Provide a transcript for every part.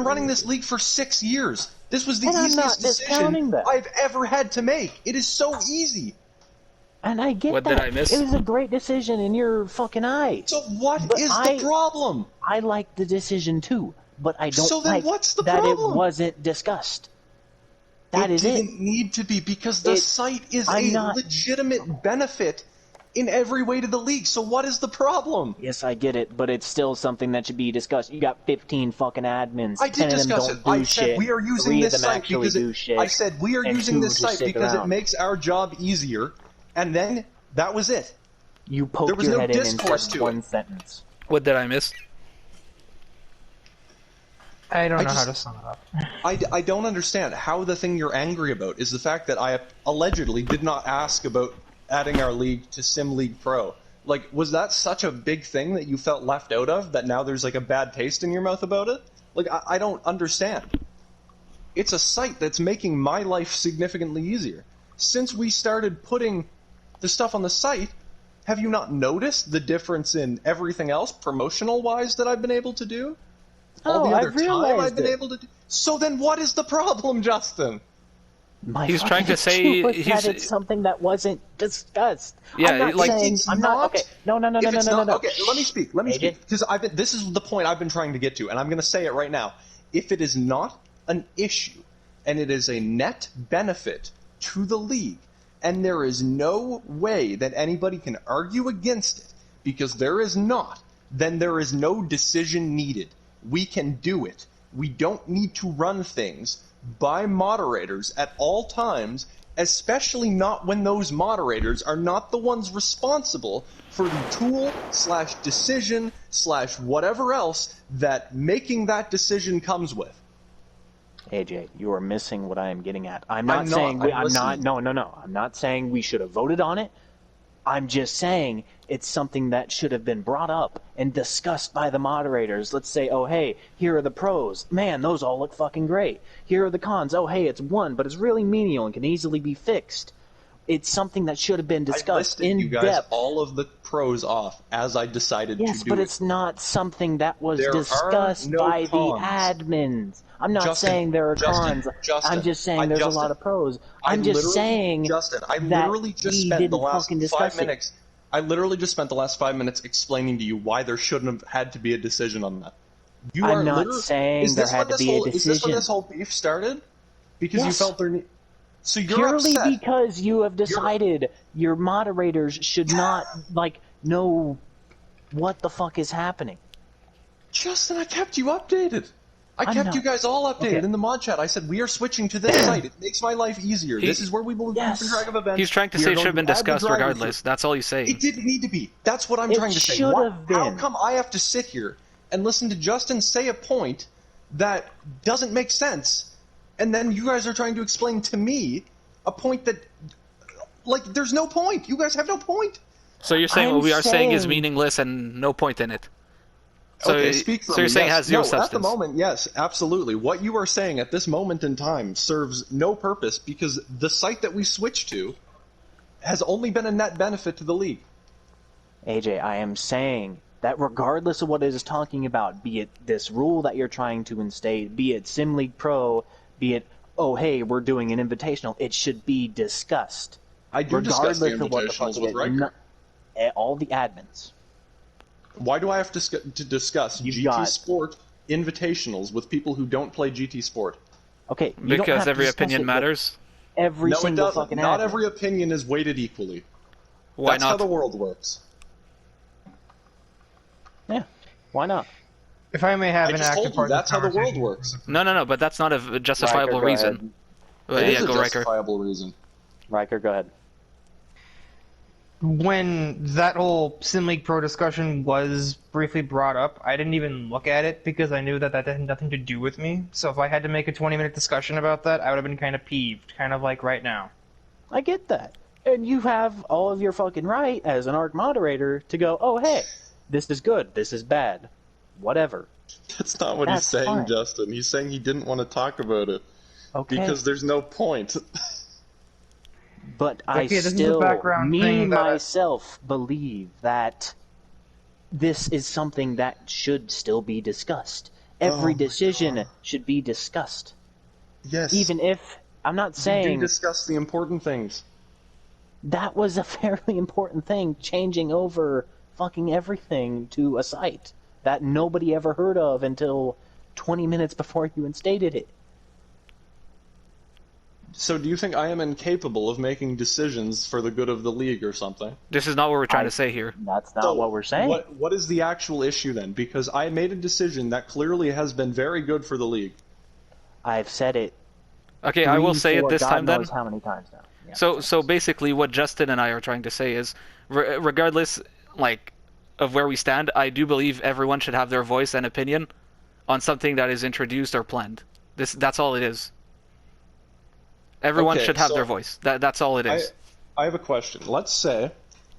running this league for 6 years. This was the easiest decision I've ever had to make. It is so easy. And I get that. What did I miss? It was a great decision in your fucking eyes. So what is the problem? I like the decision too, but I don't like what's the that problem? It wasn't discussed. It didn't need to be, because the site is legitimate benefit in every way to the league. So what is the problem? Yes, I get it, but it's still something that should be discussed. You got 15 fucking admins. I did discuss it. I said we are using this site because it makes our job easier, and then that was it. You poked your head in and said one sentence. What did I miss? I don't know how to sum it up. I don't understand how the thing you're angry about is the fact that I allegedly did not ask about adding our league to Sim League Pro. Like, was that such a big thing that you felt left out of, that now there's like a bad taste in your mouth about it? Like, I don't understand. It's a site that's making my life significantly easier. Since we started putting the stuff on the site, have you not noticed the difference in everything else, promotional-wise, that I've been able to do? All the other time I've been able to do. So then what is the problem, Justin? He's trying to say it's something that wasn't discussed. Yeah, I'm not like saying, I'm not. Okay, no. Okay, let me speak. Because this is the point I've been trying to get to, and I'm going to say it right now. If it is not an issue, and it is a net benefit to the league, and there is no way that anybody can argue against it, because there is not, then there is no decision needed. We can do it. We don't need to run things by moderators at all times, especially not when those moderators are not the ones responsible for the tool / decision / whatever else that making that decision comes with. AJ, you are missing what I am getting at. I'm not saying we should have voted on it. I'm just saying it's something that should have been brought up and discussed by the moderators. Let's say, oh, hey, here are the pros. Man, those all look fucking great. Here are the cons. Oh, hey, it's one, but it's really menial and can easily be fixed. It's something that should have been discussed in depth. You guys all of the pros off as I decided to do it. Yes, but it's not something that was discussed by the admins. I'm not saying there are cons. I'm just saying there's a lot of pros. I'm just saying Justin, I literally just spent the last 5 minutes. I literally just spent the last 5 minutes explaining to you why there shouldn't have had to be a decision on that. I'm not saying there had to be a decision. Is this when this whole beef started? Because you felt there. So you're purely upset. Because you have decided your moderators should not know what the fuck is happening. Justin, I kept you updated. I kept you guys all updated in the mod chat. I said, we are switching to this site. It makes my life easier. This is where we will keep track of events. He's trying to say it should have been discussed regardless. That's all he's saying. It didn't need to be. That's what I'm trying to say. It should have been. How come I have to sit here and listen to Justin say a point that doesn't make sense, and then you guys are trying to explain to me a point that, like, there's no point. You guys have no point. So you're saying what we are saying is meaningless and no point in it. So, okay, speak for so you're saying it has zero substance. At the moment, yes, absolutely. What you are saying at this moment in time serves no purpose because the site that we switched to has only been a net benefit to the league. AJ, I am saying that regardless of what it is talking about, be it this rule that you're trying to instate, be it Sim League Pro, be it, oh, hey, we're doing an invitational, it should be discussed. I do discuss the invitationals with Riker. All the admins. Why do I have to discuss GT Sport invitationals with people who don't play GT Sport? Okay, because every opinion matters. Every single fucking admin. Not every opinion is weighted equally. Why That's not? how the world works. Yeah, why not? If I may have an active part, that's how the world works. No, but that's not a justifiable reason. It is a justifiable reason. Riker, go ahead. When that whole Sim League Pro discussion was briefly brought up, I didn't even look at it because I knew that had nothing to do with me. So if I had to make a 20-minute discussion about that, I would have been kind of peeved, kind of like right now. I get that. And you have all of your fucking right as an ARC moderator to go, oh, hey, this is good, this is bad, whatever. That's not what he's saying, Justin. He's saying he didn't want to talk about it. Okay. Because there's no point. But I still, myself, believe that this is something that should still be discussed. Every decision should be discussed. Yes. Even if, I'm not saying... We do discuss the important things. That was a fairly important thing, changing over fucking everything to a site that nobody ever heard of until 20 minutes before you instated it. So do you think I am incapable of making decisions for the good of the league or something? This is not what we're trying to say here. That's not what we're saying. What is the actual issue then? Because I made a decision that clearly has been very good for the league. I've said it. Okay, I will say it this time then. God knows how many times now. Yeah, So basically what Justin and I are trying to say is, regardless, like, of where we stand, I do believe everyone should have their voice and opinion on something that is introduced or planned. That's all it is. Everyone should have their voice. That's all it is. I have a question. Let's say,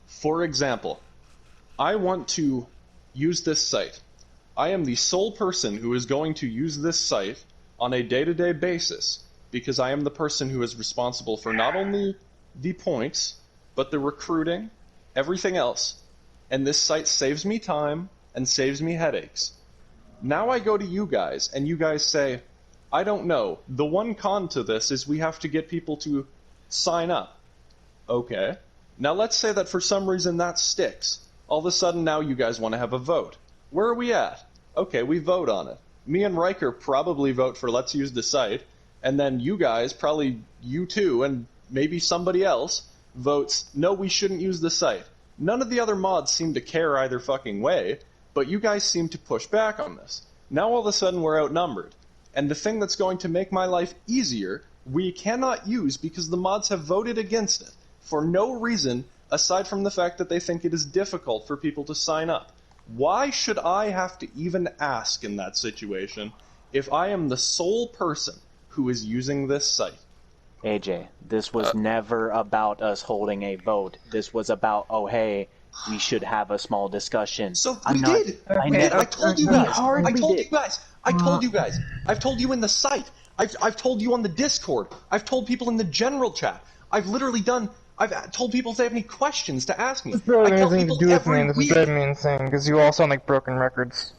for example, I want to use this site. I am the sole person who is going to use this site on a day-to-day basis because I am the person who is responsible for not only the points, but the recruiting, everything else. And this site saves me time and saves me headaches. Now I go to you guys, and you guys say, I don't know. The one con to this is we have to get people to sign up. Okay. Now let's say that for some reason that sticks. All of a sudden now you guys want to have a vote. Where are we at? Okay, we vote on it. Me and Riker probably vote for let's use the site, and then you guys, probably you two, and maybe somebody else, votes, no, we shouldn't use the site. None of the other mods seem to care either fucking way, but you guys seem to push back on this. Now all of a sudden we're outnumbered. And the thing that's going to make my life easier, we cannot use because the mods have voted against it for no reason aside from the fact that they think it is difficult for people to sign up. Why should I have to even ask in that situation if I am the sole person who is using this site? AJ, this was never about us holding a vote. This was about, oh hey, we should have a small discussion. So we did. I told you guys. I told you guys. I've told you in the site. I've told you on the Discord. I've told people in the general chat. I've told people if they have any questions to ask me. This really has anything to do with me. This is driving me insane because you all sound like broken records.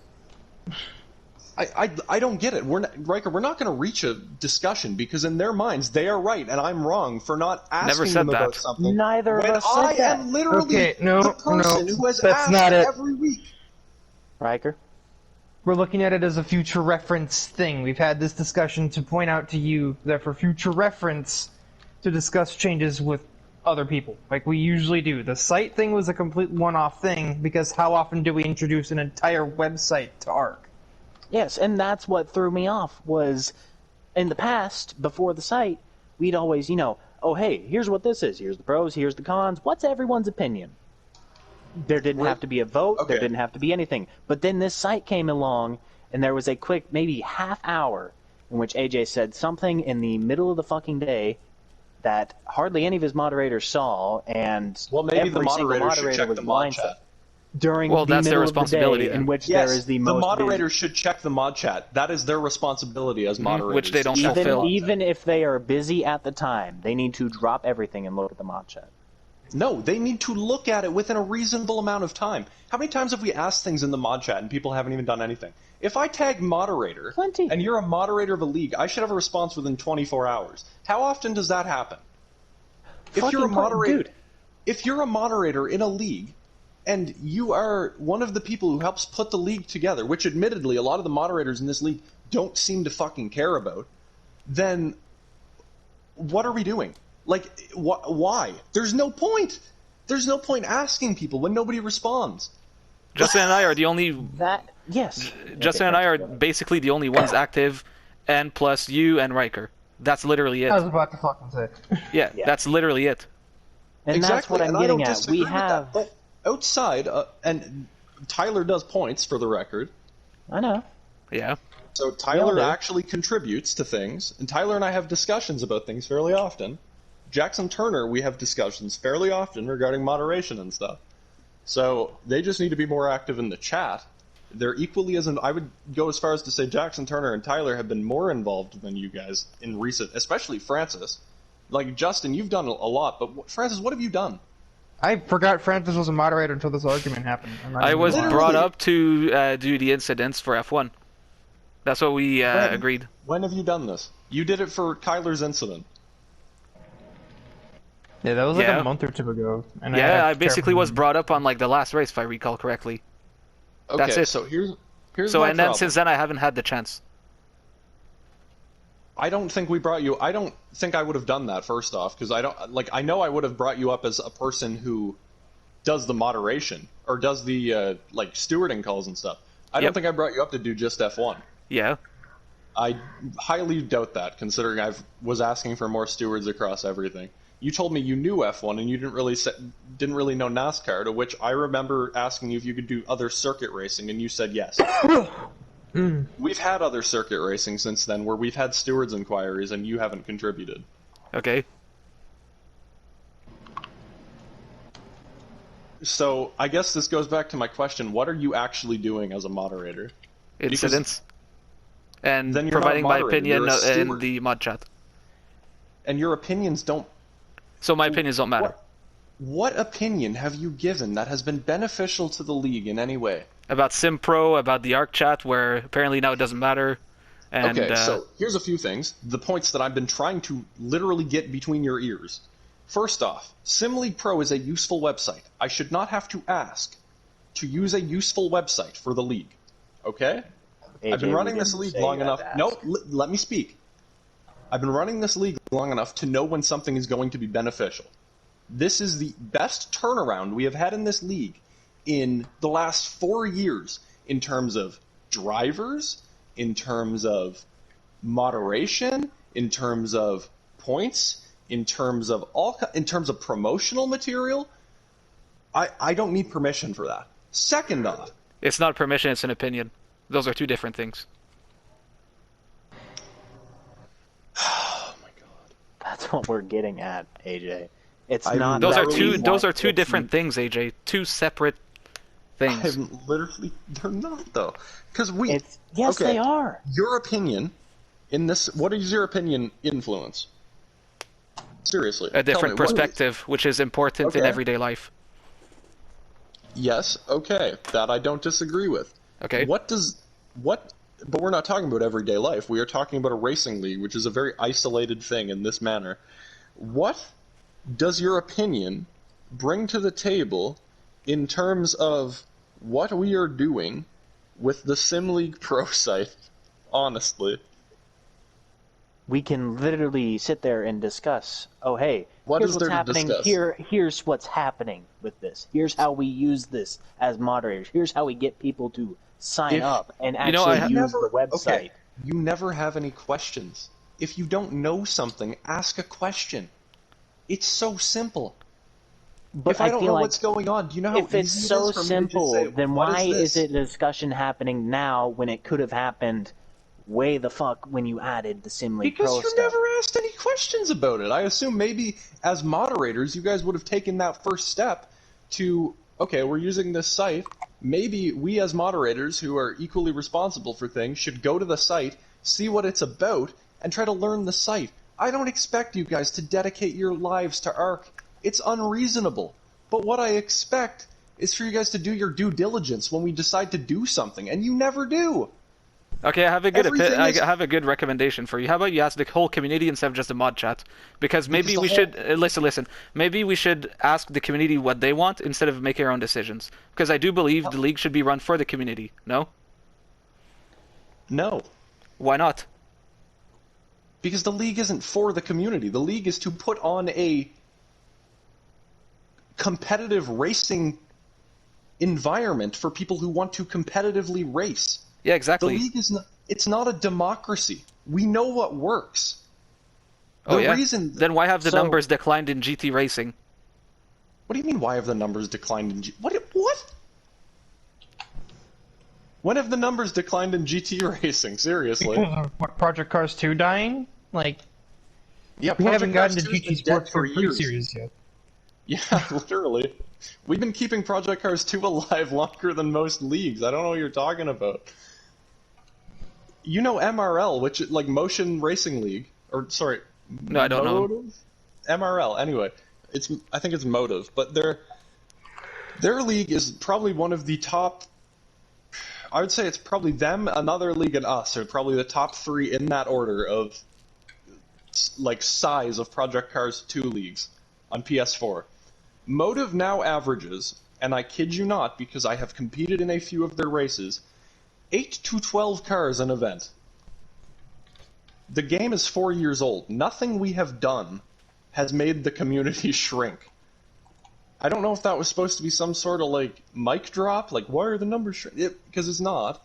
I don't get it. Riker, we're not going to reach a discussion because in their minds they are right and I'm wrong for not asking them about something. Neither of us said that. I am literally the person who has asked every week. Riker? We're looking at it as a future reference thing. We've had this discussion to point out to you that for future reference to discuss changes with other people, like we usually do. The site thing was a complete one-off thing because how often do we introduce an entire website to ARC? Yes, and that's what threw me off, was in the past, before the site, we'd always, oh hey, here's what this is, here's the pros, here's the cons, what's everyone's opinion? There didn't have to be a vote, there didn't have to be anything. But then this site came along, and there was a quick, maybe half hour, in which AJ said something in the middle of the fucking day that hardly any of his moderators saw, and maybe the moderator should check the mod chat. During the that's middle their responsibility, of the day, in which there is the most... the moderator should check the mod chat. That is their responsibility as moderators. Which they don't fulfill. Even if they are busy at the time, they need to drop everything and look at the mod chat. No, they need to look at it within a reasonable amount of time. How many times have we asked things in the mod chat and people haven't even done anything? If I tag moderator, and you're a moderator of a league, I should have a response within 24 hours. How often does that happen? If you're a moderator in a league, and you are one of the people who helps put the league together, which admittedly a lot of the moderators in this league don't seem to fucking care about, then what are we doing? Like, why? There's no point. There's no point asking people when nobody responds. Justin and I are the only... Yes. Justin and I are basically the only ones active, and plus you and Riker. That's literally it. I was about to fucking say. Yeah, that's literally it. And that's what I'm getting at. We have... But outside, and Tyler does points, for the record. I know. Yeah. So Tyler actually contributes to things, and Tyler and I have discussions about things fairly often. Jackson Turner, we have discussions fairly often regarding moderation and stuff. So they just need to be more active in the chat. They're equally as... I would go as far as to say Jackson Turner and Tyler have been more involved than you guys in recent... Especially Francis. Like, Justin, you've done a lot, but Francis, what have you done? I forgot Francis was a moderator until this argument happened. I was brought up to do the incidents for F1. That's what we agreed. When have you done this? You did it for Kyler's incident. Yeah, that was like a month or two ago. And I basically was brought up on like the last race, if I recall correctly. Okay, that's it. So here's so my and then problem. since then I haven't had the chance. I don't think we brought you. I don't think I would have done that first off, because I know I would have brought you up as a person who does the moderation or does the like stewarding calls and stuff. I don't think I brought you up to do just F1. Yeah. I highly doubt that, considering I was asking for more stewards across everything. You told me you knew F1 and you didn't really know NASCAR, to which I remember asking you if you could do other circuit racing, and you said yes. We've had other circuit racing since then where we've had stewards inquiries and you haven't contributed. Okay. So I guess this goes back to my question: what are you actually doing as a moderator? Incidents. And then providing my opinion in the mod chat. And your opinions don't... So my opinions don't matter. What opinion have you given that has been beneficial to the league in any way? About SimPro, about the Arc chat, where apparently now it doesn't matter. And, okay, so here's a few things. The points that I've been trying to literally get between your ears. First off, SimLeague Pro is a useful website. I should not have to ask to use a useful website for the league. Okay? AJ, I've been running this league long enough. No, let me speak. I've been running this league long enough to know when something is going to be beneficial. This is the best turnaround we have had in this league in the last 4 years in terms of drivers, in terms of moderation, in terms of points, in terms of promotional material. I don't need permission for that. Second off, it's not permission, it's an opinion. Those are two different things. Oh my god. That's what we're getting at, AJ. It's not. Those are two different things, AJ. Two separate things. They're not though. Because yes, they are. Your opinion in this. What is your opinion influence? Seriously. A different perspective, which is important in everyday life. Yes. Okay. That I don't disagree with. Okay. But we're not talking about everyday life. We are talking about a racing league, which is a very isolated thing in this manner. What does your opinion bring to the table in terms of what we are doing with the SimLeague Pro site, honestly? We can literally sit there and discuss, oh hey, here's what's happening. Here's what's happening with this. Here's how we use this as moderators. Here's how we get people to sign up and actually use the website. Okay. You never have any questions. If you don't know something, ask a question. It's so simple. But if I don't know what's going on, do you know how if it's so simple, then why is it a discussion happening now when it could have happened way the fuck when you added the SimLeague Pro stuff? Because you never asked any questions about it. I assume maybe as moderators, you guys would have taken that first step to, okay, we're using this site. Maybe we as moderators who are equally responsible for things should go to the site, see what it's about, and try to learn the site. I don't expect you guys to dedicate your lives to ARC. It's unreasonable. But what I expect is for you guys to do your due diligence when we decide to do something, and you never do. Okay, I have a good recommendation for you. How about you ask the whole community instead of just the mod chat? Because maybe we should listen. Maybe we should ask the community what they want instead of making our own decisions. Because I do believe the league should be run for the community. No? No. Why not? Because the league isn't for the community. The league is to put on a competitive racing environment for people who want to competitively race. Yeah, exactly. The league is it's not a democracy. We know what works. Then why have the numbers declined in GT racing? What do you mean, why have the numbers declined in What? When have the numbers declined in GT racing? Seriously. What, Project Cars 2 dying? Like, yeah, we haven't gotten to GT Sports for years. Series yet. Yeah, literally. We've been keeping Project Cars 2 alive longer than most leagues. I don't know what you're talking about. You know MRL, which is like Motion Racing League, or sorry, no, I don't know. MRL. Anyway, I think it's Motive, but their league is probably one of the top. I would say it's probably them, another league, and us are probably the top 3 in that order of like size of Project Cars 2 leagues on PS4. Motive now averages, and I kid you not because I have competed in a few of their races, 8 to 12 cars an event. The game is 4 years old. Nothing we have done has made the community shrink. I don't know if that was supposed to be some sort of, like, mic drop. Like, why are the numbers shrinking? Because it's not.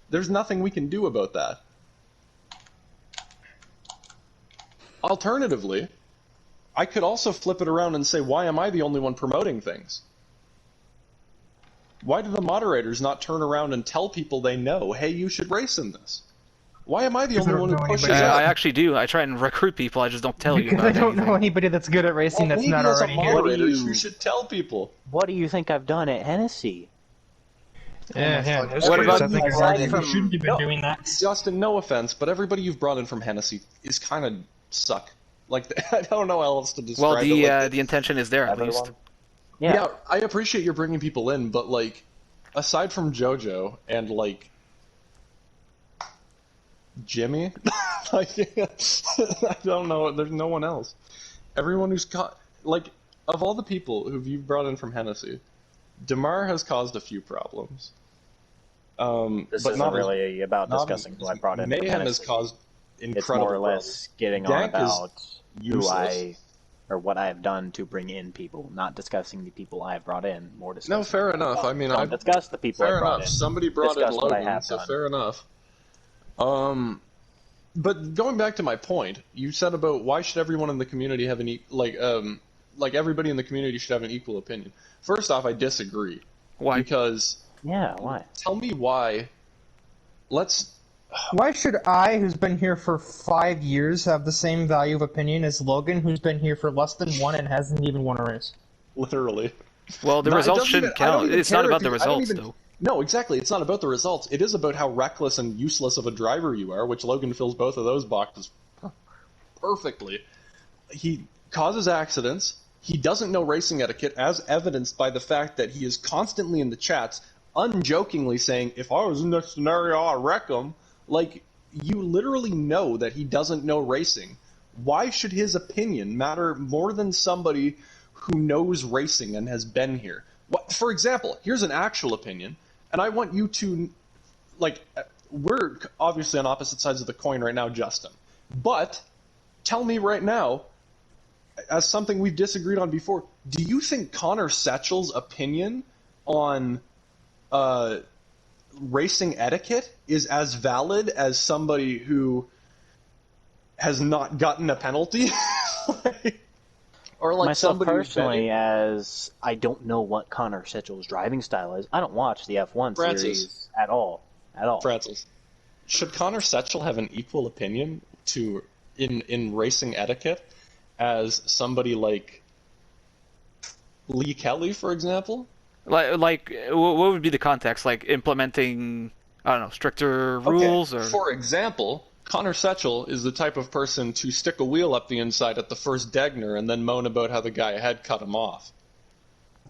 There's nothing we can do about that. Alternatively, I could also flip it around and say, why am I the only one promoting things? Why do the moderators not turn around and tell people they know, hey, you should race in this? Why am I the only one who pushes it? I actually do. I try and recruit people. I just don't tell you. Because I don't know anybody that's good at racing that's not already here. You should tell people. What do you think I've done at Hennessy? Yeah. What about you shouldn't have been doing that. Justin, no offense, but everybody you've brought in from Hennessy is kind of suck. Like, I don't know how else to describe it. Well, the intention is there at least. Yeah, I appreciate you're bringing people in, but like, aside from JoJo and like Jimmy, like, I don't know. There's no one else. Everyone who's like, of all the people who you've brought in from Hennessy, Demar has caused a few problems. This but isn't really about discussing who I brought in. Mayhem has caused incredible. It's more or less getting on about who or what I have done to bring in people, not discussing the people I have brought in. More discussing. No, fair enough. I mean, I discuss the people I brought in. Somebody brought in Logan, so fair enough. But going back to my point, you said about why should everyone in the community have an like everybody in the community should have an equal opinion. First off, I disagree. Why? Because why? Tell me why. Why should I, who's been here for 5 years, have the same value of opinion as Logan, who's been here for less than 1 and hasn't even won a race? Literally. Well, the results shouldn't count. It's not about the results, though. No, exactly. It's not about the results. It is about how reckless and useless of a driver you are, which Logan fills both of those boxes perfectly. He causes accidents. He doesn't know racing etiquette, as evidenced by the fact that he is constantly in the chats, unjokingly saying, if I was in this scenario, I'd wreck him. Like, you literally know that he doesn't know racing. Why should his opinion matter more than somebody who knows racing and has been here? For example, here's an actual opinion, and I want you to, like, we're obviously on opposite sides of the coin right now, Justin. But tell me right now, as something we've disagreed on before, do you think Connor Setchel's opinion on racing etiquette is as valid as somebody who has not gotten a penalty? Or like myself personally, as I don't know what Connor Setchel's driving style is. I don't watch the F1 series at all. Francis, should Connor Setchel have an equal opinion in racing etiquette as somebody like Lee Kelly, for example? Like, what would be the context? Like implementing, I don't know, stricter rules, or for example, Connor Setchel is the type of person to stick a wheel up the inside at the first Degner and then moan about how the guy ahead cut him off.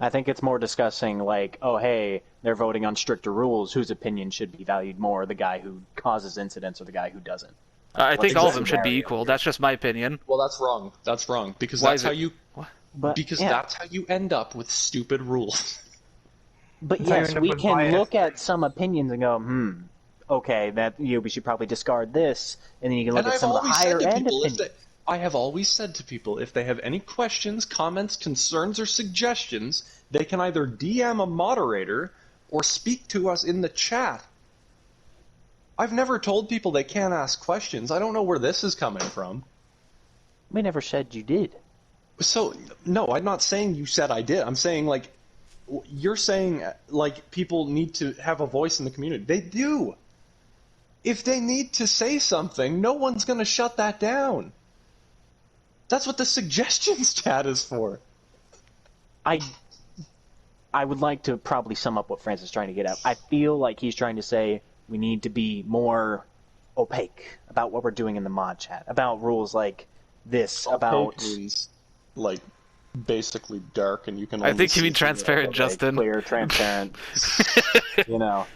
I think it's more discussing like, oh hey, they're voting on stricter rules. Whose opinion should be valued more? The guy who causes incidents or the guy who doesn't? I think all of them should be equal. That's just my opinion. Well, that's wrong. That's wrong because that's how you. That's how you end up with stupid rules. But yes, we can look at some opinions and go, okay, that we should probably discard this, and then you can look at some of the higher end opinions. I have always said to people, if they have any questions, comments, concerns, or suggestions, they can either DM a moderator or speak to us in the chat. I've never told people they can't ask questions. I don't know where this is coming from. We never said you did. So, no, I'm not saying you said I did. I'm saying, like, you're saying, like, people need to have a voice in the community. They do. If they need to say something, no one's going to shut that down. That's what the suggestions chat is for. I would like to probably sum up what Francis is trying to get at. I feel like he's trying to say we need to be more opaque about what we're doing in the mod chat, about rules like this, opaque about... means, like, basically dark, and you can. I think you mean transparent, Justin. Clear, transparent. You know,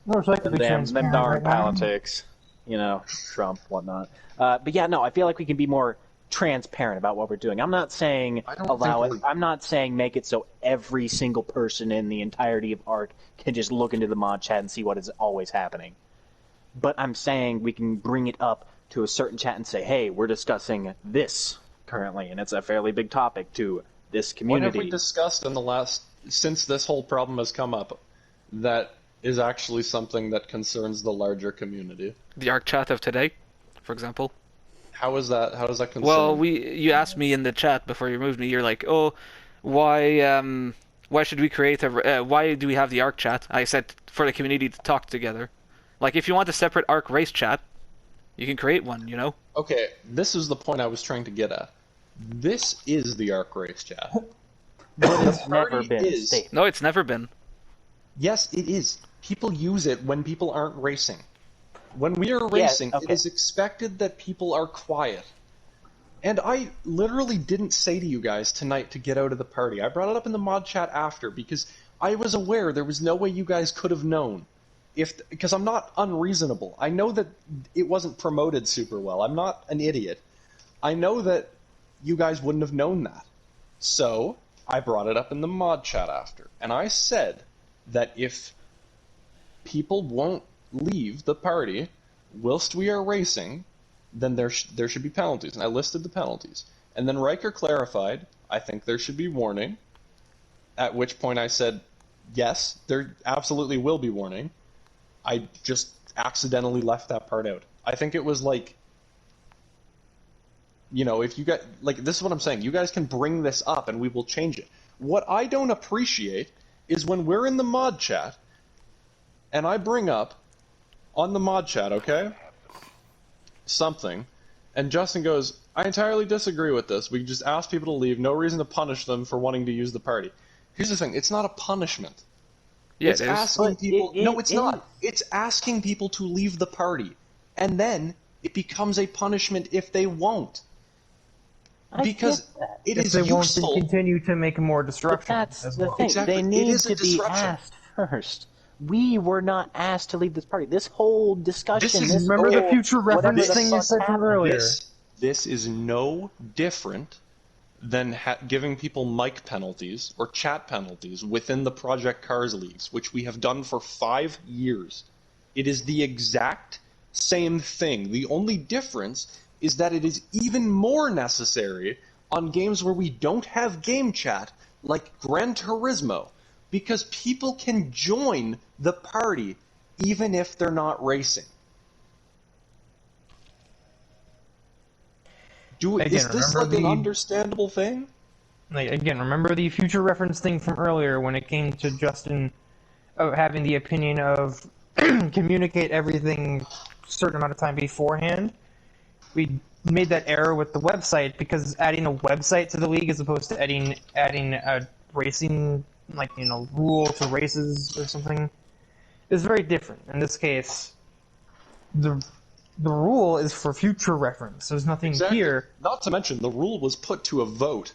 Looks like to be them transparent darn right now. politics. You know, Trump, whatnot. But yeah, no, I feel like we can be more transparent about what we're doing. I'm not saying allow it. I'm not saying make it so every single person in the entirety of ARK can just look into the mod chat and see what is always happening. But I'm saying we can bring it up to a certain chat and say, hey, we're discussing this currently, and it's a fairly big topic to this community. What have we discussed in the last, since this whole problem has come up, that is actually something that concerns the larger community? The ARK chat of today, for example. How is that? How does that concern? Well, you asked me in the chat before you removed me. You're like, oh, why should we create a? Why do we have the ARK chat? I said for the community to talk together. Like, if you want a separate ARK race chat, you can create one. You know. Okay, this is the point I was trying to get at. This is the ARK race chat. But it's never been safe. No, it's never been. Yes, it is. People use it when people aren't racing. When we are racing, it is expected that people are quiet. And I literally didn't say to you guys tonight to get out of the party. I brought it up in the mod chat after because I was aware there was no way you guys could have known. Because I'm not unreasonable. I know that it wasn't promoted super well. I'm not an idiot. I know that you guys wouldn't have known that. So I brought it up in the mod chat after. And I said that if people won't leave the party whilst we are racing, then there should be penalties. And I listed the penalties. And then Riker clarified, I think there should be warning, at which point I said, yes, there absolutely will be warning. I just accidentally left that part out. I think it was like, you know, if you got, like, this is what I'm saying. You guys can bring this up and we will change it. What I don't appreciate is when we're in the mod chat and I bring up on the mod chat, okay, something, and Justin goes, I entirely disagree with this. We just ask people to leave. No reason to punish them for wanting to use the party. Here's the thing. It's not a punishment. Yeah, it's asking people... No, it's not. It's asking people to leave the party. And then it becomes a punishment if they won't. Because it is useful. If they won't, then continue to make more destruction. But that's the well. thing. Exactly. They need to be asked first. We were not asked to leave this party. This whole discussion... Remember the future reference thing you said from earlier? This is no different than giving people mic penalties or chat penalties within the Project Cars leagues, which we have done for 5 years. It is the exact same thing. The only difference is that it is even more necessary on games where we don't have game chat, like Gran Turismo, because people can join the party even if they're not racing. Is this like an understandable thing? Like, again, remember the future reference thing from earlier when it came to Justin having the opinion of communicate everything a certain amount of time beforehand? We made that error with the website because adding a website to the league as opposed to adding a racing, like, you know, rule to races or something is very different. In this case, the rule is for future reference. There's nothing here. Not to mention, the rule was put to a vote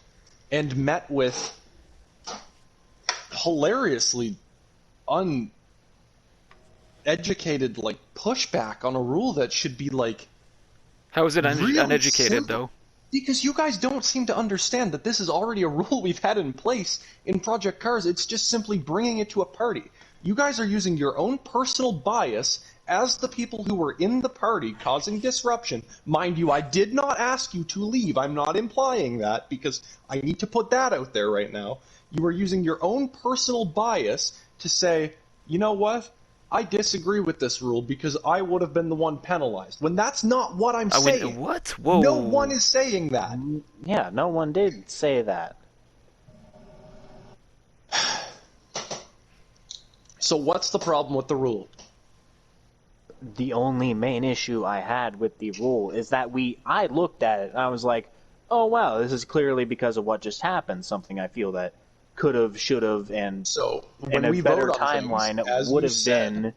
and met with hilariously uneducated, like, pushback on a rule that should be, like... How is it uneducated, though? Because you guys don't seem to understand that this is already a rule we've had in place in Project Cars. It's just simply bringing it to a party. You guys are using your own personal bias as the people who were in the party causing disruption. Mind you, I did not ask you to leave. I'm not implying that because I need to put that out there right now. You are using your own personal bias to say, you know what? I disagree with this rule because I would have been the one penalized. When that's not what I'm saying. What? Whoa. No one is saying that. Yeah, no one did say that. So what's the problem with the rule? The only main issue I had with the rule is that I looked at it and I was like, oh wow, this is clearly because of what just happened, something I feel that could have, should have, and so in a better timeline would have been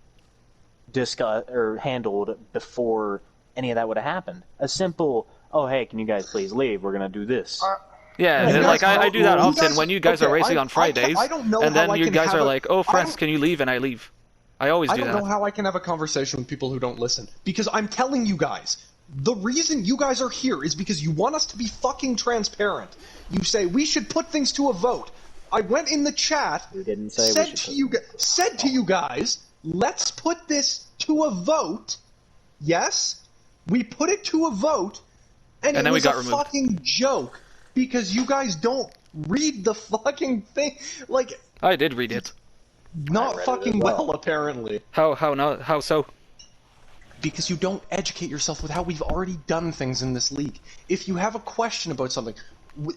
discussed or handled before any of that would have happened. A simple, oh hey, can you guys please leave? We're gonna do this. Yeah, like I do that often when you guys are racing on Fridays, and then you guys are like, "Oh, Francis, can you leave?" and I leave. I always do that. I don't know how I can have a conversation with people who don't listen, because I'm telling you guys, the reason you guys are here is because you want us to be fucking transparent. You say we should put things to a vote. I went in the chat, said to you guys, let's put this to a vote. Yes, we put it to a vote, and it was a fucking joke because you guys don't read the fucking thing. Like, I did read it. Not fucking well, apparently. How so? Because you don't educate yourself with how we've already done things in this league. If you have a question about something,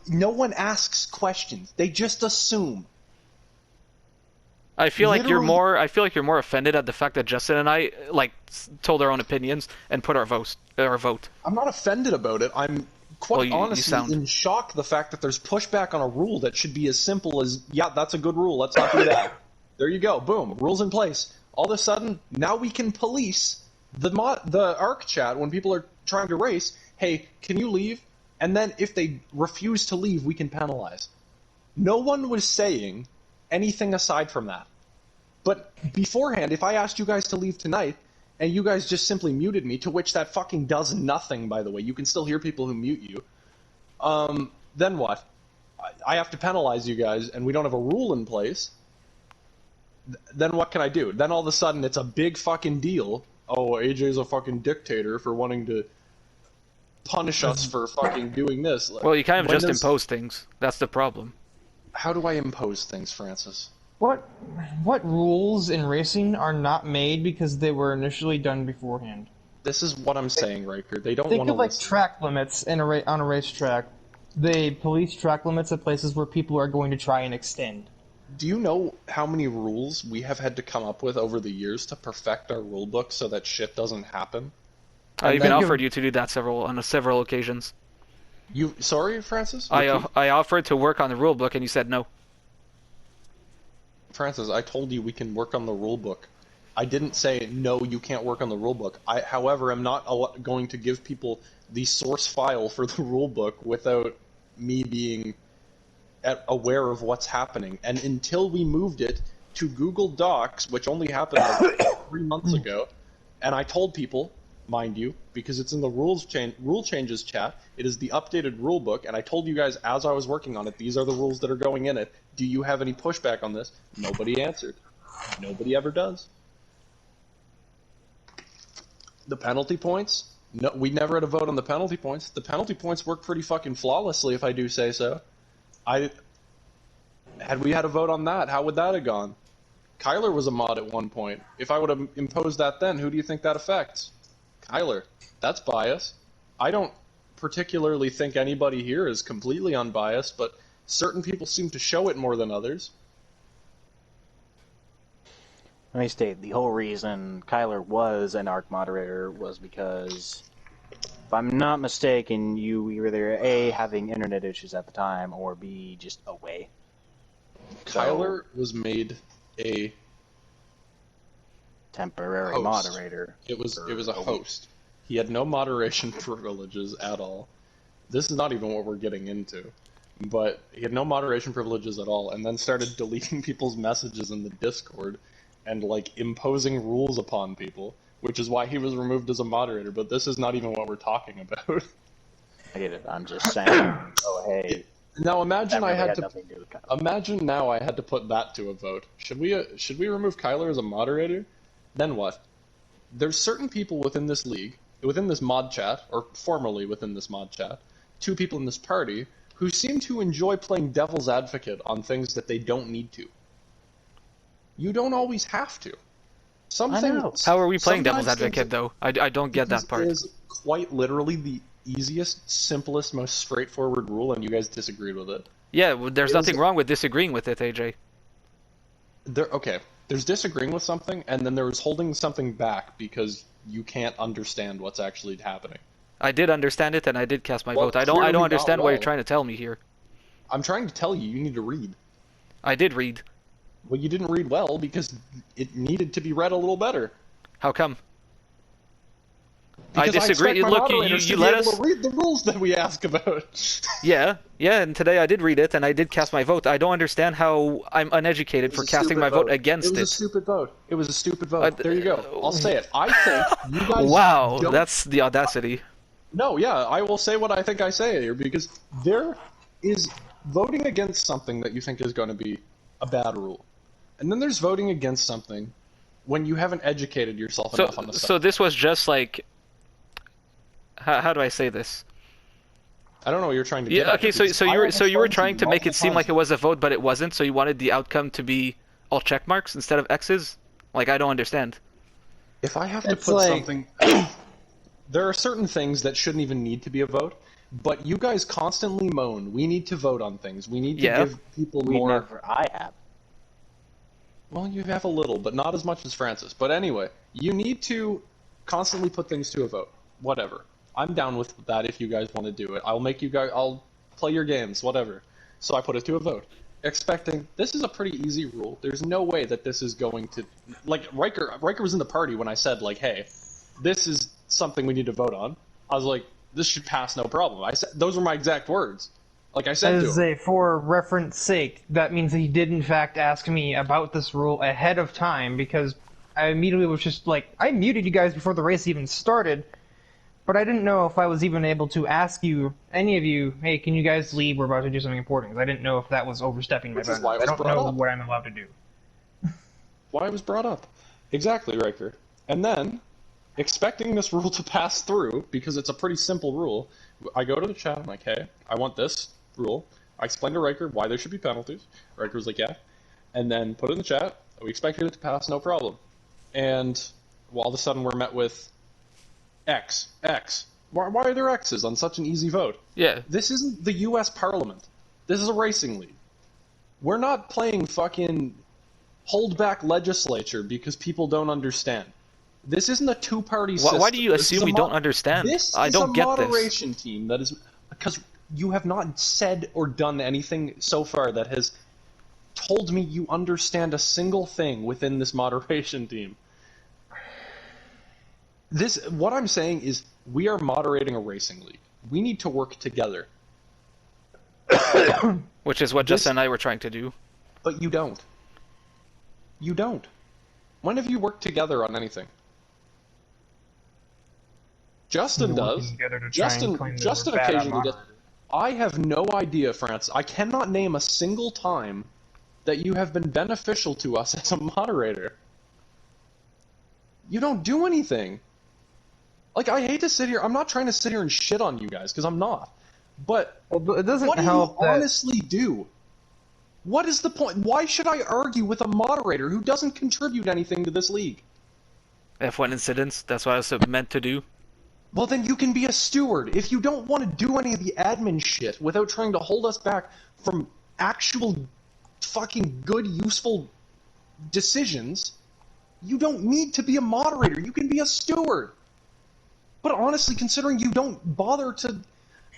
no one asks questions. They just assume. I feel like you're more offended at the fact that Justin and I told our own opinions and put our vote. I'm not offended about it. I'm quite honestly in shock the fact that there's pushback on a rule that should be as simple as, yeah, that's a good rule. Let's not do that. There you go. Boom. Rules in place. All of a sudden, now we can police the ARC chat when people are trying to race. Hey, can you leave? And then if they refuse to leave, we can penalize. No one was saying anything aside from that. But beforehand, if I asked you guys to leave tonight, and you guys just simply muted me, to which that fucking does nothing, by the way. You can still hear people who mute you. Then what? I have to penalize you guys, and we don't have a rule in place. Then what can I do? Then all of a sudden, it's a big fucking deal. Oh, AJ's a fucking dictator for wanting to punish us for fucking doing this. Well, you kind of just impose things. That's the problem. How do I impose things, Francis? What rules in racing are not made because they were initially done beforehand? This is what I'm saying, Riker. They don't want to Think of like track limits on a racetrack. They police track limits at places where people are going to try and extend. Do you know how many rules we have had to come up with over the years to perfect our rule book so that shit doesn't happen? I even offered you to do that on several occasions. Sorry, Francis? I offered to work on the rule book and you said no. Francis, I told you we can work on the rule book. I didn't say, no, you can't work on the rule book. However, I'm not going to give people the source file for the rule book without me being aware of what's happening. And until we moved it to Google Docs, which only happened like 3 months ago, and I told people, mind you, because it's in the rule changes chat, it is the updated rule book, and I told you guys as I was working on it, these are the rules that are going in it. Do you have any pushback on this? Nobody answered. Nobody ever does. The penalty points? No, we never had a vote on the penalty points. The penalty points work pretty fucking flawlessly, if I do say so. Had we had a vote on that, how would that have gone? Kyler was a mod at one point. If I would have imposed that then, who do you think that affects? Kyler. That's bias. I don't particularly think anybody here is completely unbiased, but certain people seem to show it more than others. Let me state, the whole reason Kyler was an ARC moderator was because, if I'm not mistaken, you were either A, having internet issues at the time, or B, just away. Kyler was made a temporary host. Moderator. It was a host. He had no moderation privileges at all. This is not even what we're getting into. But he had no moderation privileges at all, and then started deleting people's messages in the Discord and like imposing rules upon people, which is why he was removed as a moderator, but this is not even what we're talking about. I get it. I'm just saying, oh hey. Now imagine imagine now I had to put that to a vote. Should we remove Kyler as a moderator? Then what? There's certain people within this league, within this mod chat, or formerly within this mod chat, 2 people in this party, who seem to enjoy playing devil's advocate on things that they don't need to. You don't always have to. How are we playing devil's advocate, though? I don't get that part. It is quite literally the easiest, simplest, most straightforward rule, and you guys disagreed with it. Yeah, well, there's nothing wrong with disagreeing with it, AJ. Okay, there's disagreeing with something, and then there's holding something back because you can't understand what's actually happening. I did understand it, and I did cast my vote. I don't understand what you're trying to tell me here. I'm trying to tell you, you need to read. I did read. Well, you didn't read well because it needed to be read a little better. How come? I disagree. Look, you let us read the rules that we ask about. Yeah, and today I did read it, and I did cast my vote. I don't understand how I'm uneducated for casting my vote against it. It was a stupid vote. It was a stupid vote. There you go. I'll say it. I think you guys. Wow, that's the audacity. No, yeah, I will say what I think I say here, because there is voting against something that you think is going to be a bad rule, and then there's voting against something when you haven't educated yourself enough on the subject. So this was just like, how do I say this? I don't know what you're trying to get at. Okay, so you were trying to make it seem like it was a vote, but it wasn't. So you wanted the outcome to be all check marks instead of X's. Like, I don't understand. If I have to put something, there are certain things that shouldn't even need to be a vote. But you guys constantly moan. We need to vote on things. We need to give people more. I have. Well, you have a little, but not as much as Francis. But anyway, you need to constantly put things to a vote. Whatever. I'm down with that if you guys want to do it. I'll play your games, whatever. So I put it to a vote. Expecting, this is a pretty easy rule. There's no way that this is going to, like, Riker was in the party when I said, like, hey, this is something we need to vote on. I was like, this should pass no problem. Those were my exact words. Like I said to him. For reference sake, that means he did in fact ask me about this rule ahead of time, because I immediately was just like, I muted you guys before the race even started, but I didn't know if I was even able to ask you, any of you, hey, can you guys leave? We're about to do something important. 'Cause I didn't know if that was overstepping my boundaries. I don't know what I'm allowed to do. Why it was brought up. Exactly, Riker. And then, expecting this rule to pass through, because it's a pretty simple rule, I go to the chat, I'm like, hey, I want this rule. I explained to Riker why there should be penalties. Riker was like, yeah. And then put it in the chat. We expected it to pass, no problem. And all of a sudden we're met with X. Why are there X's on such an easy vote? Yeah. This isn't the U.S. Parliament. This is a racing league. We're not playing fucking hold-back legislature because people don't understand. This isn't a two-party system. Why do you assume we don't understand? I don't get this. This is a moderation team that is... Because you have not said or done anything so far that has told me you understand a single thing within this moderation team. What I'm saying is, we are moderating a racing league. We need to work together. Which is what Justin and I were trying to do. But you don't. You don't. When have you worked together on anything? Justin does. Justin occasionally does. I have no idea, Francis. I cannot name a single time that you have been beneficial to us as a moderator. You don't do anything. Like, I hate to sit here. I'm not trying to sit here and shit on you guys, because I'm not. But it doesn't what help do you honestly do? What is the point? Why should I argue with a moderator who doesn't contribute anything to this league? F1 incidents, that's what I was meant to do. Well, then you can be a steward. If you don't want to do any of the admin shit without trying to hold us back from actual fucking good, useful decisions, you don't need to be a moderator. You can be a steward. But honestly, considering you don't bother to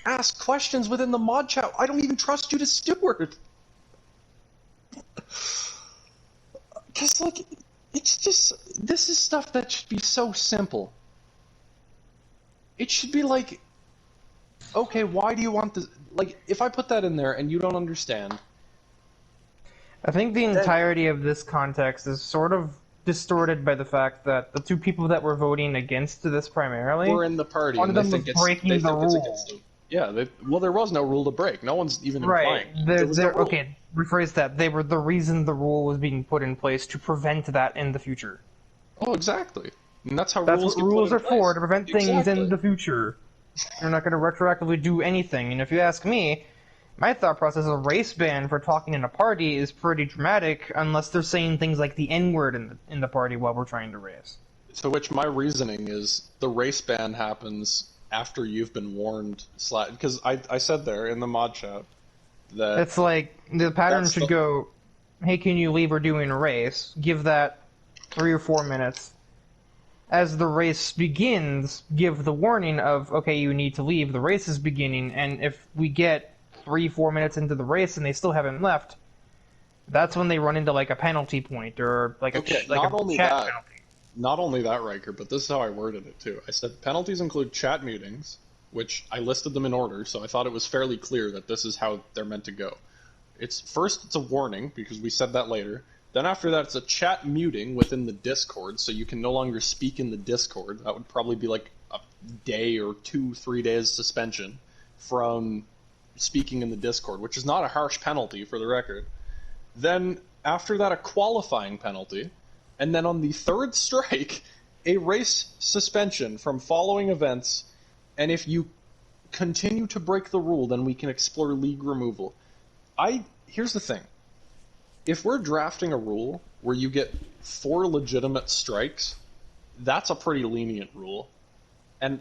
ask questions within the mod chat, I don't even trust you to steward. Because, like, it's just... This is stuff that should be so simple. It should be like, okay, why do you want this? Like, if I put that in there and you don't understand... I think the entirety of this context is sort of distorted by the fact that the two people that were voting against this primarily were in the party. One of them was breaking the rule. Yeah, well, there was no rule to break. No one's even implying. Okay, rephrase that. They were the reason the rule was being put in place to prevent that in the future. Oh, exactly. And that's what rules are for, to prevent things in the future. They're not going to retroactively do anything. And if you ask me, my thought process of a race ban for talking in a party is pretty dramatic, unless they're saying things like the N-word in the party while we're trying to race. To which my reasoning is, the race ban happens after you've been warned. Because I said there in the mod chat that... It's like, the pattern should go, hey, can you leave, we're doing a race? Give that 3 or 4 minutes. As the race begins, give the warning of, okay, you need to leave, the race is beginning, and if we get 3-4 minutes into the race and they still haven't left, that's when they run into like a penalty point or like a chat penalty. not only that, Riker, but this is how I worded it too. I said penalties include chat mutings, which I listed them in order, so I thought it was fairly clear that this is how they're meant to go. It's a warning, because we said that later. Then after that, it's a chat muting within the Discord, so you can no longer speak in the Discord. That would probably be like a day or 2-3 days suspension from speaking in the Discord, which is not a harsh penalty for the record. Then after that, a qualifying penalty, and then on the third strike, a race suspension from following events, and if you continue to break the rule, then we can explore league removal. Here's the thing. If we're drafting a rule where you get 4 legitimate strikes, that's a pretty lenient rule. And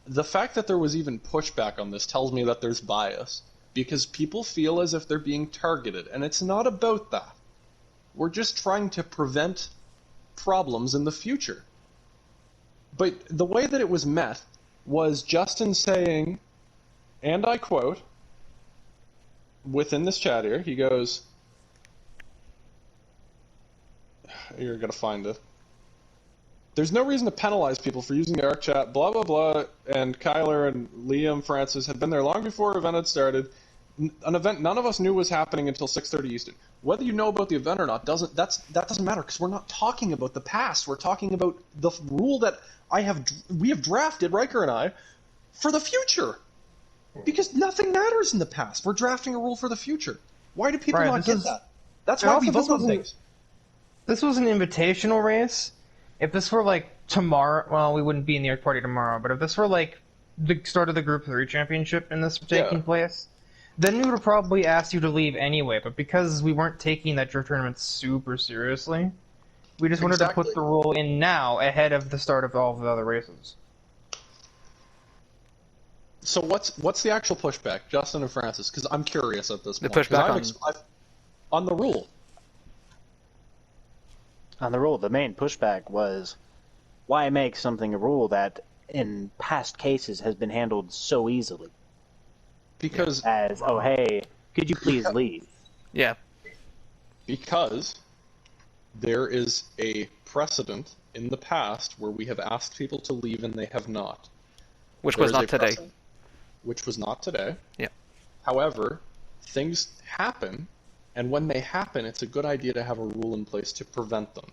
the fact that there was even pushback on this tells me that there's bias, because people feel as if they're being targeted, and it's not about that. We're just trying to prevent problems in the future. But the way that it was met was Justin saying, and I quote, within this chat here, he goes, you're going to find it. There's no reason to penalize people for using the ARC chat, blah, blah, blah, and Kyler and Liam Francis had been there long before the event had started. An event none of us knew was happening until 6:30 Eastern. Whether you know about the event or not that doesn't matter, because we're not talking about the past. We're talking about the rule that we have drafted, Riker and I, for the future. Because nothing matters in the past. We're drafting a rule for the future. Why do people not get that? That's why we vote on things. This was an invitational race. If this were like tomorrow, well, we wouldn't be in the ARC party tomorrow, but if this were like the start of the Group 3 championship and this taking place, then we would have probably asked you to leave anyway. But because we weren't taking that drift tournament super seriously, we just wanted to put the rule in now ahead of the start of all of the other races. So what's the actual pushback, Justin and Francis? Because I'm curious at this point. The pushback on the rule. On the rule, the main pushback was, why make something a rule that in past cases has been handled so easily? Because oh hey, could you please leave? Yeah. Because there is a precedent in the past where we have asked people to leave and they have not. Which was not today. Which was not today. Yeah. However, things happen, and when they happen, it's a good idea to have a rule in place to prevent them.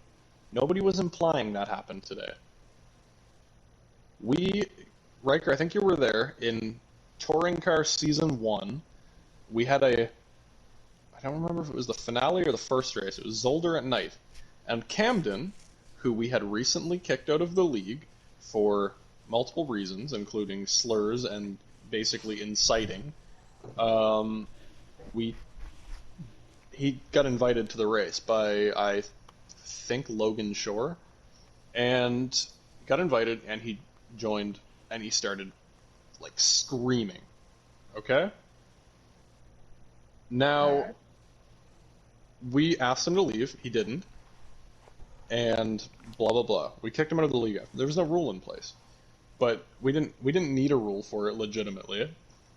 Nobody was implying that happened today. Riker, I think you were there, in Touring Car Season 1, we had I don't remember if it was the finale or the first race, it was Zolder at night. And Camden, who we had recently kicked out of the league for multiple reasons, including slurs and basically inciting, he got invited to the race by, I think, Logan Shore, and got invited, and he joined, and he started, like, screaming. Okay? Now, we asked him to leave, he didn't, and blah, blah, blah. We kicked him out of the league after. There was no rule in place. But we didn't need a rule for it legitimately.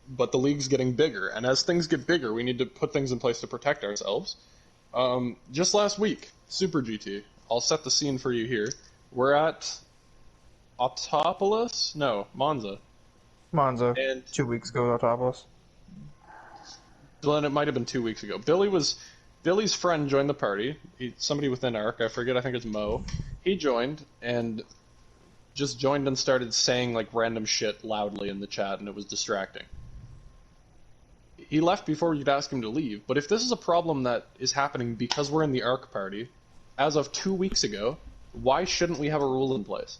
But the league's getting bigger, and as things get bigger, we need to put things in place to protect ourselves. Just last week, Super GT. I'll set the scene for you here. We're at Autopolis? No, Monza. Monza. And 2 weeks ago, Autopolis. Glenn, it might have been 2 weeks ago. Billy's friend joined the party. Somebody within ARC, I forget, I think it's Mo. He joined, and just joined and started saying like random shit loudly in the chat, and it was distracting. He left before you'd ask him to leave, but if this is a problem that is happening because we're in the ARC party, as of 2 weeks ago, why shouldn't we have a rule in place?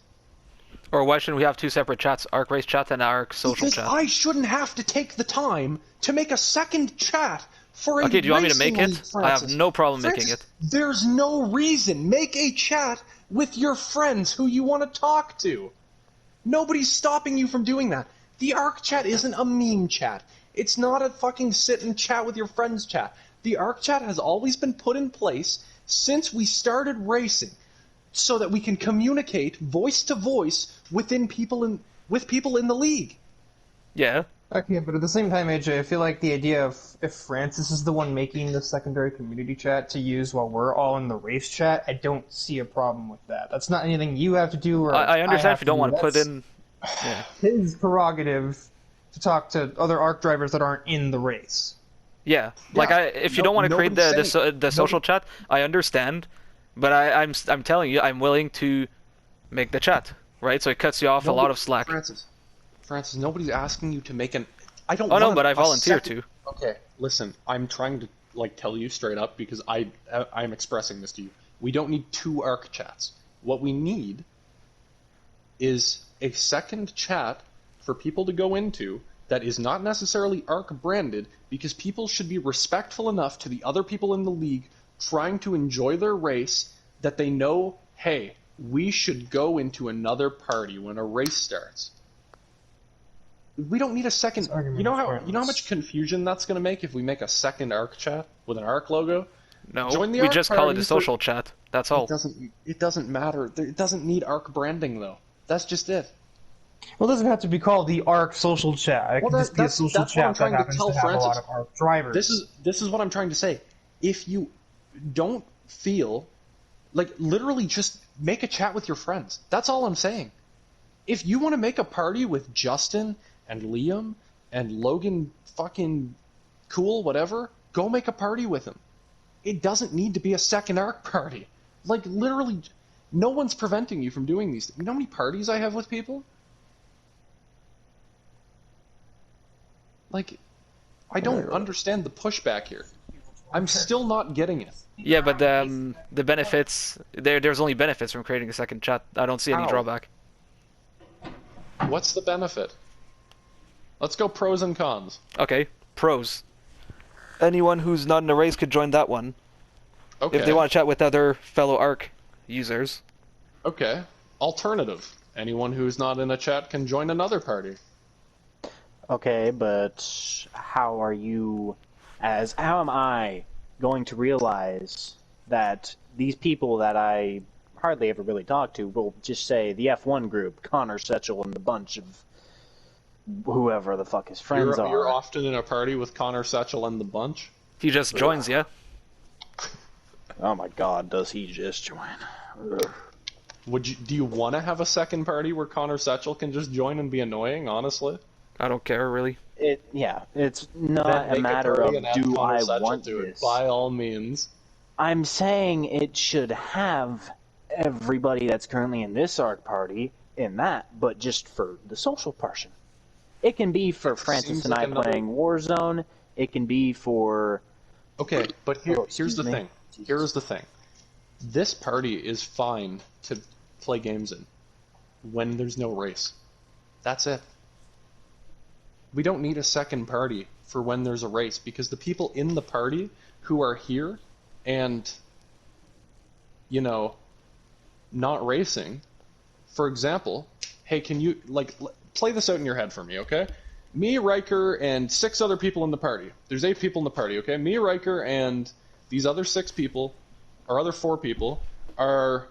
Or why shouldn't we have 2 separate chats, ARC race chat and ARC social chat? Because I shouldn't have to take the time to make a second chat for a Okay, do you want me to make it? Francis. I have no problem making it. There's no reason. Make a chat with your friends who you want to talk to. Nobody's stopping you from doing that. The ARC chat isn't a meme chat. It's not a fucking sit and chat with your friends chat. The ARC chat has always been put in place since we started racing so that we can communicate voice to voice with people in the league. Yeah. Okay, but at the same time, AJ, I feel like the idea of if Francis is the one making the secondary community chat to use while we're all in the race chat, I don't see a problem with that. That's not anything you have to do. Or I understand if you don't want to put That's in. Yeah. his prerogative to talk to other ARC drivers that aren't in the race. Yeah, like if you don't want to create the social chat, I understand, but I'm telling you, I'm willing to make the chat, right? So it cuts you off a lot of slack. Francis, nobody's asking you to make an. I don't. Oh no, but I volunteer to. Okay, Listen, I'm trying to tell you straight up because I'm expressing this to you. We don't need 2 ARC chats. What we need is a second chat for people to go into that is not necessarily ARC branded, because people should be respectful enough to the other people in the league trying to enjoy their race that they know, hey, we should go into another party when a race starts. We don't need a second. You know how much confusion that's going to make if we make a second ARC chat with an ARC logo? No, we just call it a social chat. That's all. It doesn't matter. It doesn't need ARC branding though. That's just it. Well, it doesn't have to be called the ARC social chat. It can just be a social chat that happens to have a lot of ARC drivers. This is what I'm trying to say. If you don't feel like, literally just make a chat with your friends. That's all I'm saying. If you want to make a party with Justin and Liam and Logan fucking cool, whatever, go make a party with him. It doesn't need to be a second ARC party. Like, literally, no one's preventing you from doing these. You know how many parties I have with people? Like, I don't understand the pushback here. I'm still not getting it. Yeah, but the benefits, there's only benefits from creating a second chat. I don't see any drawback. What's the benefit? Let's go pros and cons. Okay, pros. Anyone who's not in a race could join that one. Okay. If they want to chat with other fellow ARC users. Okay. Alternative. Anyone who's not in a chat can join another party. Okay, but how am I going to realize that these people that I hardly ever really talk to will just say the F1 group, Connor Setchell and the bunch of whoever the fuck his friends are. You're often in a party with Connor Setchell and the bunch? He just joins, yeah? Oh my god, does he just join? Ugh. Do you want to have a second party where Connor Setchell can just join and be annoying, honestly? I don't care, really. It's not a matter of do I want this. By all means. I'm saying it should have everybody that's currently in this ARC party in that, but just for the social portion. It can be for Francis and I playing Warzone. It can be for... Okay, but here's the thing. Here's the thing. This party is fine to play games in when there's no race. That's it. We don't need a second party for when there's a race, because the people in the party who are here and, you know, not racing, for example, hey, can you, like, play this out in your head for me, okay? Me, Riker, and 6 other people in the party. There's 8 people in the party, okay? Me, Riker, and these other 6 people, or other 4 people, are